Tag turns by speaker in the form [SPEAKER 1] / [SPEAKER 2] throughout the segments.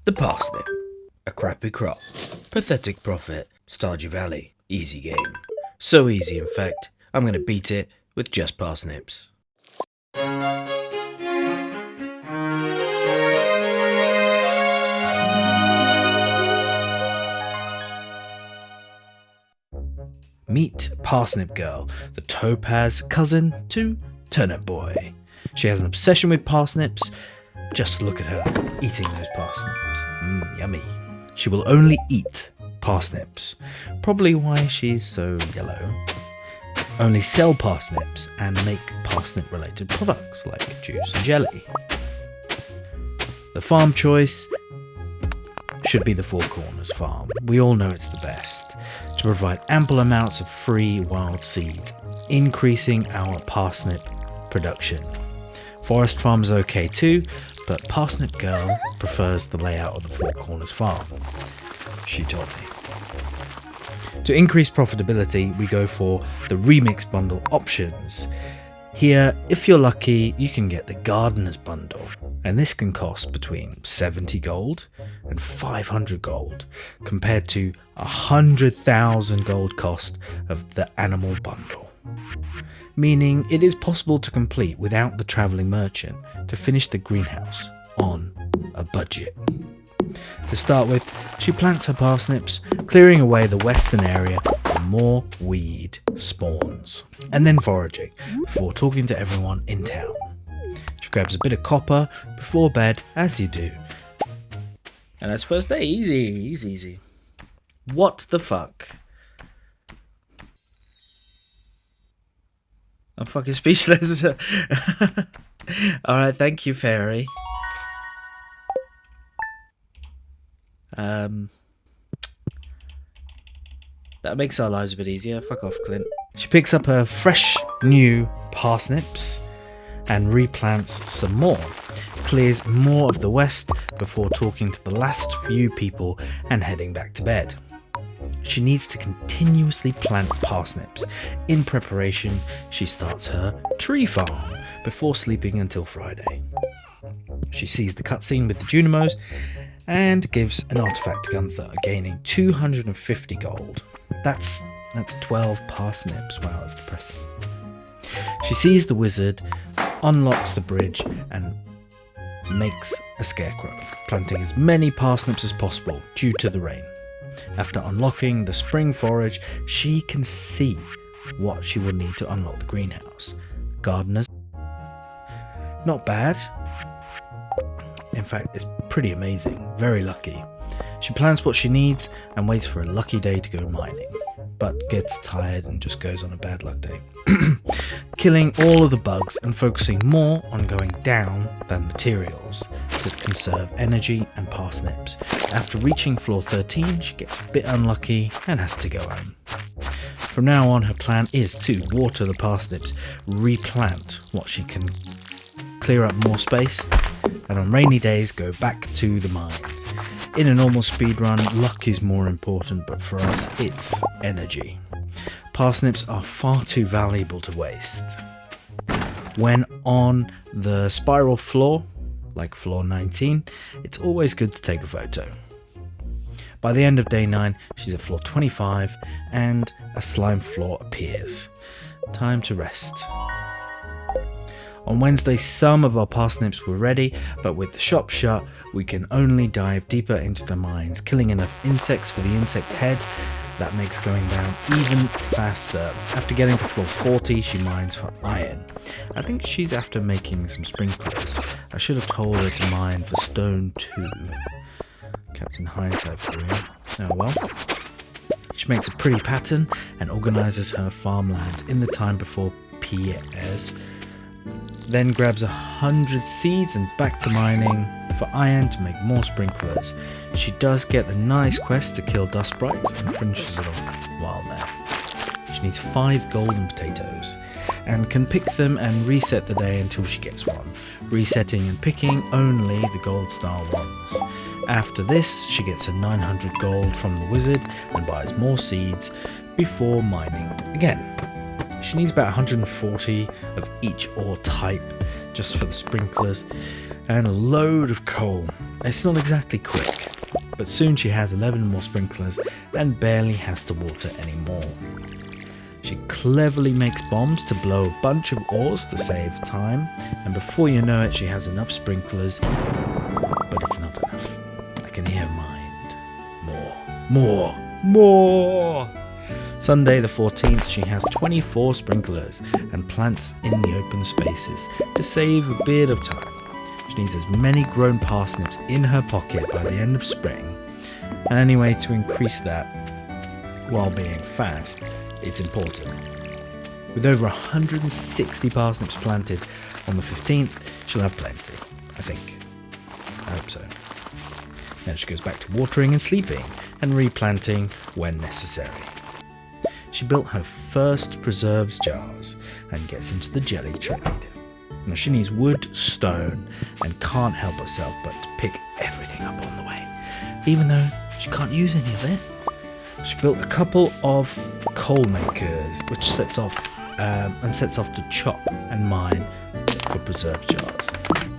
[SPEAKER 1] The parsnip. A crappy crop. Pathetic profit. Stardew Valley. Easy game. So easy, in fact, I'm going to beat it with just parsnips. Meet Parsnip Girl, the topaz cousin to Turnip Boy. She has an obsession with parsnips. Just look at her, eating those parsnips. Yummy. She will only eat parsnips. Probably why she's so yellow. Only sell parsnips and make parsnip related products like juice and jelly. The farm choice should be the Four Corners farm. We all know it's the best, to provide ample amounts of free wild seeds, increasing our parsnip production. Forest farm is okay too, but Parsnip Girl prefers the layout of the Four Corners farm, she told me. To increase profitability, we go for the remix bundle options. Here, if you're lucky, you can get the Gardener's Bundle, and this can cost between 70 gold and 500 gold, compared to 100,000 gold cost of the Animal Bundle. Meaning it is possible to complete without the travelling merchant to finish the greenhouse on a budget. To start with, she plants her parsnips, clearing away the western area for more weed spawns, and then foraging before talking to everyone in town. She grabs a bit of copper before bed, as you do. And that's first day. Easy. What the fuck? I'm fucking speechless. Alright, thank you, fairy. That makes our lives a bit easier. Fuck off, Clint. She picks up her fresh new parsnips and replants some more. Clears more of the west before talking to the last few people and heading back to bed. She needs to continuously plant parsnips. In preparation, she starts her tree farm before sleeping until Friday. She sees the cutscene with the Junimos and gives an artifact to Gunther, gaining 250 gold. That's 12 parsnips. Wow, that's depressing. She sees the wizard, unlocks the bridge, and makes a scarecrow, planting as many parsnips as possible due to the rain. After unlocking the spring forage, she can see what she will need to unlock the greenhouse. Gardeners. Not bad. In fact, it's pretty amazing. Very lucky. She plans what she needs and waits for a lucky day to go mining, but gets tired and just goes on a bad luck day. Killing all of the bugs and focusing more on going down than materials to conserve energy and parsnips. After reaching floor 13, she gets a bit unlucky and has to go home. From now on, her plan is to water the parsnips, replant what she can, clear up more space, and on rainy days go back to the mines. In a normal speedrun, luck is more important, but for us, it's energy. Parsnips are far too valuable to waste. When on the spiral floor, like floor 19, it's always good to take a photo. By the end of day 9, she's at floor 25 and a slime floor appears. Time to rest. On Wednesday, some of our parsnips were ready, but with the shop shut, we can only dive deeper into the mines, killing enough insects for the insect head that makes going down even faster. After getting to floor 40, she mines for iron. I think she's after making some sprinklers. I should have told her to mine for stone too. Captain Hindsight for you. Oh well. She makes a pretty pattern and organises her farmland in the time before PS. Then grabs 100 seeds and back to mining for iron to make more sprinklers. She does get a nice quest to kill dust sprites and finishes it off while there. She needs 5 golden potatoes and can pick them and reset the day until she gets one, resetting and picking only the gold star ones. After this, she gets a 900 gold from the wizard and buys more seeds before mining again. She needs about 140 of each ore type just for the sprinklers, and a load of coal. It's not exactly quick, but soon she has 11 more sprinklers and barely has to water anymore. She cleverly makes bombs to blow a bunch of ores to save time, and before you know it, she has enough sprinklers, but it's not enough. I can hear her mind. More! Sunday the 14th, she has 24 sprinklers and plants in the open spaces to save a bit of time. She needs as many grown parsnips in her pocket by the end of spring, and anyway, to increase that while being fast, it's important. With over 160 parsnips planted on the 15th, she'll have plenty, I think. I hope so. Then she goes back to watering and sleeping and replanting when necessary. She built her first preserves jars and gets into the jelly trade. Now she needs wood, stone, and can't help herself but to pick everything up on the way, even though she can't use any of it. She built a couple of coal makers, which sets off to chop and mine for preserve jars.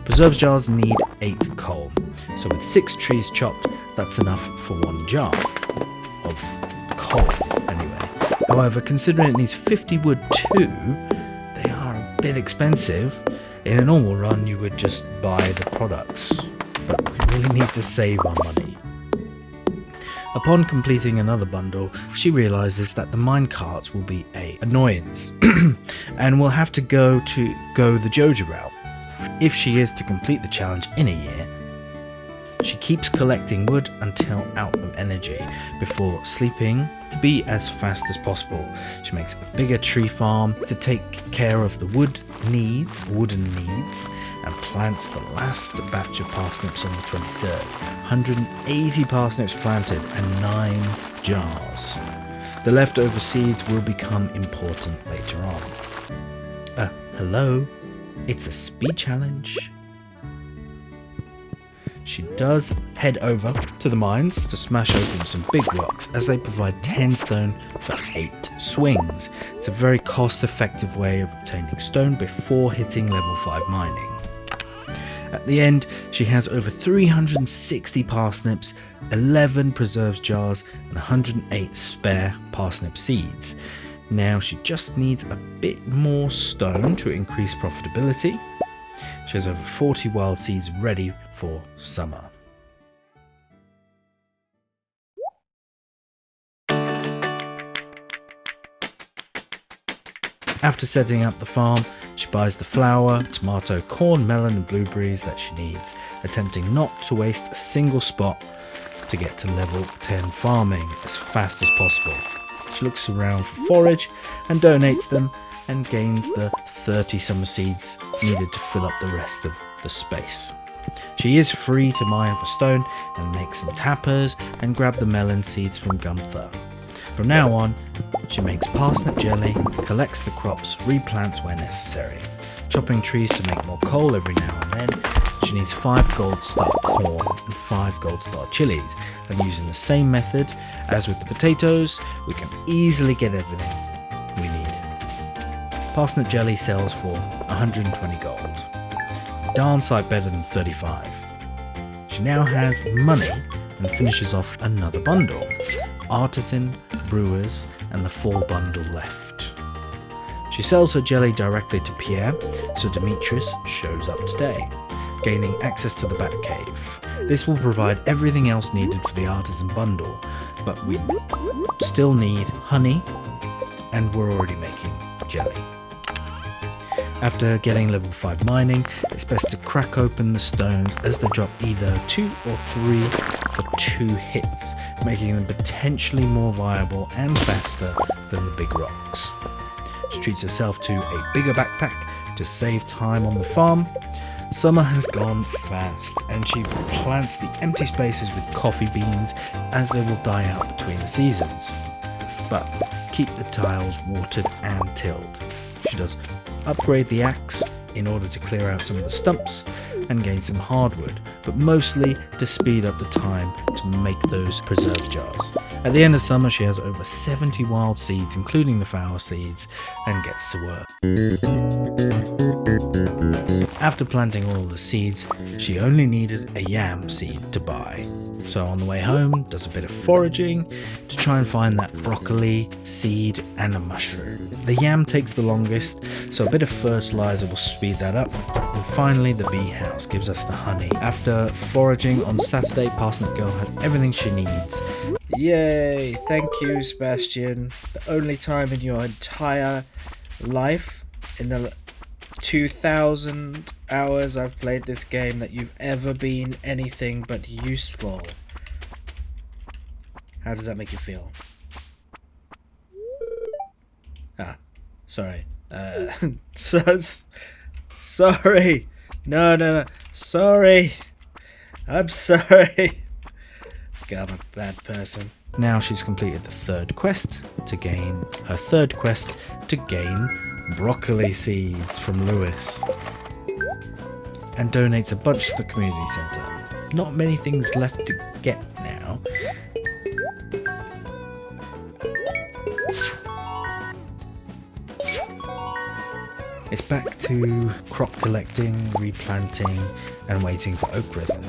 [SPEAKER 1] Preserve jars need 8 coal, so with 6 trees chopped, that's enough for 1 jar of coal anyway. However, considering it needs 50 wood too, they are a bit expensive. In a normal run, you would just buy the products, but we really need to save our money. Upon completing another bundle, she realizes that the minecarts will be an annoyance and will have to go the Joja route if she is to complete the challenge in a year. She keeps collecting wood until out of energy before sleeping to be as fast as possible. She makes a bigger tree farm to take care of the wooden needs, and plants the last batch of parsnips on the 23rd. 180 parsnips planted and 9 jars. The leftover seeds will become important later on. Hello? It's a speed challenge. She does head over to the mines to smash open some big rocks, as they provide 10 stone for 8 swings. It's a very cost-effective way of obtaining stone before hitting level 5 mining. At the end, she has over 360 parsnips, 11 preserves jars, and 108 spare parsnip seeds. Now she just needs a bit more stone to increase profitability. She has over 40 wild seeds ready for summer. After setting up the farm, she buys the flour, tomato, corn, melon and blueberries that she needs, attempting not to waste a single spot to get to level 10 farming as fast as possible. She looks around for forage and donates them and gains the 30 summer seeds needed to fill up the rest of the space. She is free to mine for stone and make some tappers and grab the melon seeds from Gunther. From now on, she makes parsnip jelly, collects the crops, replants where necessary, chopping trees to make more coal every now and then. She needs 5 gold star corn and 5 gold star chilies, and using the same method as with the potatoes, we can easily get everything we need. Parsnip jelly sells for 120 gold. Darn sight better than 35. She now has money and finishes off another bundle. Artisan, brewers, and the 4 bundle left. She sells her jelly directly to Pierre, so Demetrius shows up today, gaining access to the Batcave. This will provide everything else needed for the artisan bundle, but we still need honey, and we're already making jelly. After getting level 5 mining, it's best to crack open the stones, as they drop either 2 or 3 for 2 hits, making them potentially more viable and faster than the big rocks. She treats herself to a bigger backpack to save time on the farm. Summer has gone fast, and she plants the empty spaces with coffee beans, as they will die out between the seasons. But keep the tiles watered and tilled. She does upgrade the axe in order to clear out some of the stumps and gain some hardwood, but mostly to speed up the time to make those preserve jars. At the end of summer, she has over 70 wild seeds, including the flower seeds, and gets to work. After planting all the seeds, she only needed a yam seed to buy. So on the way home, does a bit of foraging to try and find that broccoli, seed and a mushroom. The yam takes the longest, so a bit of fertilizer will speed that up. And finally the bee house gives us the honey. After foraging on Saturday, Parsnip Girl has everything she needs. Yay! Thank you, Sebastian. The only time in your entire life, in the 2,000 hours I've played this game, that you've ever been anything but useful. How does that make you feel? Sorry. Sorry. No. Sorry. I'm sorry. God, I'm a bad person. Now she's completed the third quest to gain broccoli seeds from Lewis, and donates a bunch to the community centre. Not many things left to get now. It's back to crop collecting, replanting and waiting for oak resin.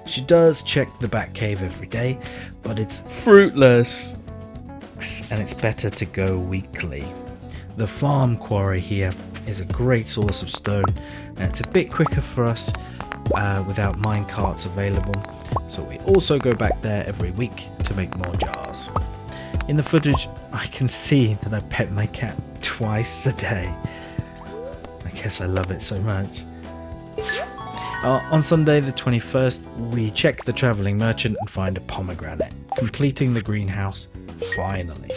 [SPEAKER 1] She does check the back cave every day, but it's fruitless and it's better to go weekly. The farm quarry here is a great source of stone, and it's a bit quicker for us without mine carts available, so we also go back there every week to make more jars. In the footage I can see that I pet my cat twice a day. I guess I love it so much. On Sunday the 21st we check the travelling merchant and find a pomegranate, completing the greenhouse finally.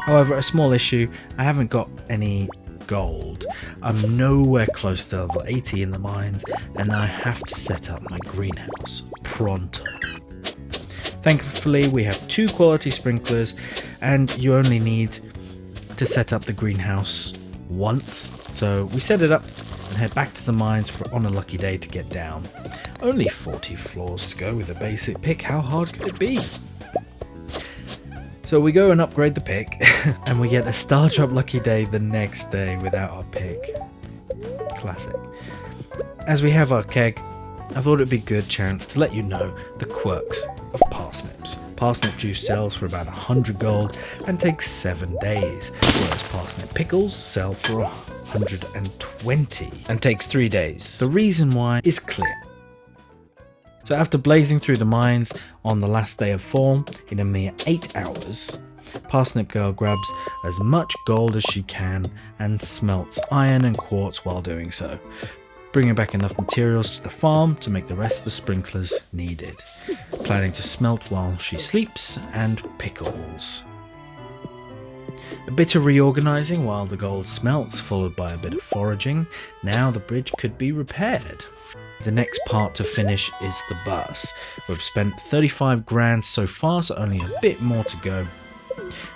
[SPEAKER 1] However, a small issue, I haven't got any gold. I'm nowhere close to level 80 in the mines, and I have to set up my greenhouse pronto. Thankfully we have 2 quality sprinklers, and you only need to set up the greenhouse once. So we set it up and head back to the mines on a lucky day to get down. Only 40 floors to go with a basic pick, how hard could it be? So we go and upgrade the pick, and we get a star drop lucky day the next day without our pick. Classic. As we have our keg, I thought it'd be a good chance to let you know the quirks of parsnips. Parsnip juice sells for about 100 gold and takes 7 days, whereas parsnip pickles sell for 120 and takes 3 days. The reason why is clear. So after blazing through the mines on the last day of fall in a mere 8 hours, Parsnip Girl grabs as much gold as she can and smelts iron and quartz while doing so, bringing back enough materials to the farm to make the rest of the sprinklers needed, planning to smelt while she sleeps and pickles. A bit of reorganising while the gold smelts, followed by a bit of foraging. Now the bridge could be repaired. The next part to finish is the bus. We've spent 35 grand so far, so only a bit more to go.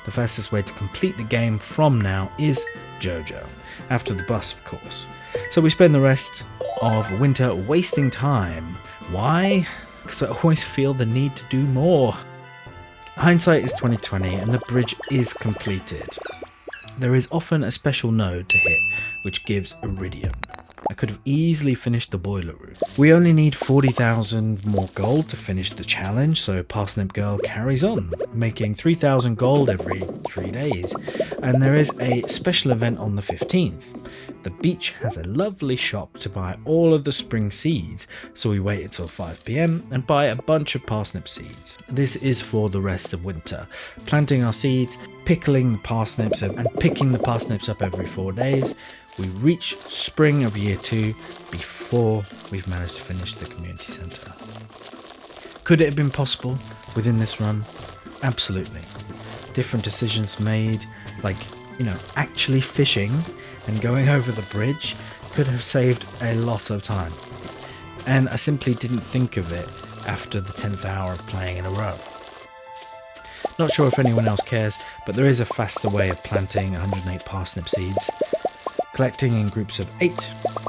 [SPEAKER 1] The fastest way to complete the game from now is Joja, after the bus of course. So we spend the rest of winter wasting time. Why? Because I always feel the need to do more. Hindsight is 2020 and the bridge is completed. There is often a special node to hit which gives iridium. I could have easily finished the boiler room. We only need 40,000 more gold to finish the challenge, so Parsnip Girl carries on, making 3,000 gold every 3 days. And there is a special event on the 15th. The beach has a lovely shop to buy all of the spring seeds, so we wait until 5 PM and buy a bunch of parsnip seeds. This is for the rest of winter, planting our seeds, pickling the parsnips and picking the parsnips up every 4 days. We reach spring of year 2 before we've managed to finish the community centre. Could it have been possible within this run? Absolutely. Different decisions made, like, actually fishing and going over the bridge could have saved a lot of time. And I simply didn't think of it after the 10th hour of playing in a row. Not sure if anyone else cares, but there is a faster way of planting 108 parsnip seeds. Collecting in groups of 8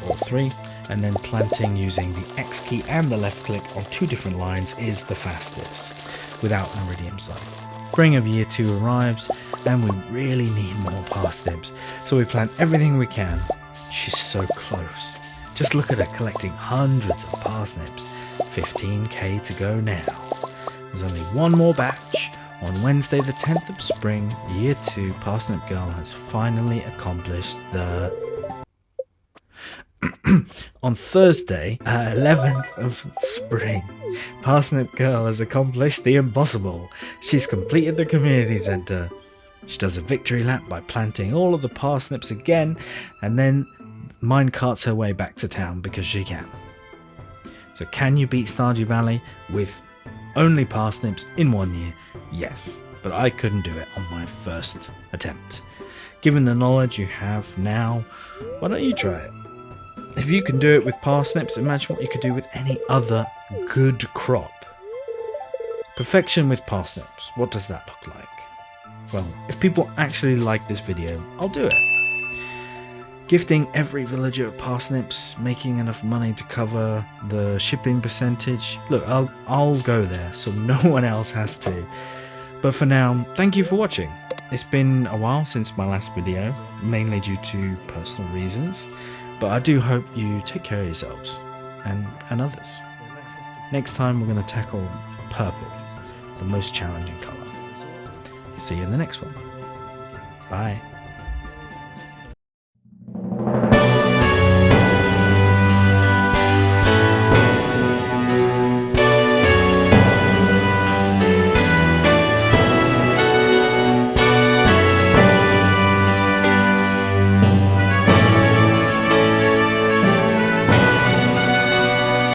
[SPEAKER 1] or 3 and then planting using the X key and the left click on 2 different lines is the fastest without an iridium sight. Spring of year 2 arrives and we really need more parsnips, so we plant everything we can. She's so close. Just look at her collecting hundreds of parsnips. 15k to go now. There's only one more batch. On Wednesday the 10th of spring, year 2, Parsnip Girl has finally accomplished the... On Thursday, 11th of spring, Parsnip Girl has accomplished the impossible. She's completed the community centre. She does a victory lap by planting all of the parsnips again, and then minecarts her way back to town because she can. So can you beat Stardew Valley with only parsnips in 1 year? Yes, but I couldn't do it on my first attempt. Given the knowledge you have now, why don't you try it? If you can do it with parsnips, imagine what you could do with any other good crop. Perfection with parsnips, what does that look like? Well, if people actually like this video, I'll do it. Gifting every villager parsnips, making enough money to cover the shipping percentage. Look, I'll go there so no one else has to. But for now, thank you for watching. It's been a while since my last video, mainly due to personal reasons. But I do hope you take care of yourselves and others. Next time we're going to tackle purple, the most challenging colour. See you in the next one. Bye.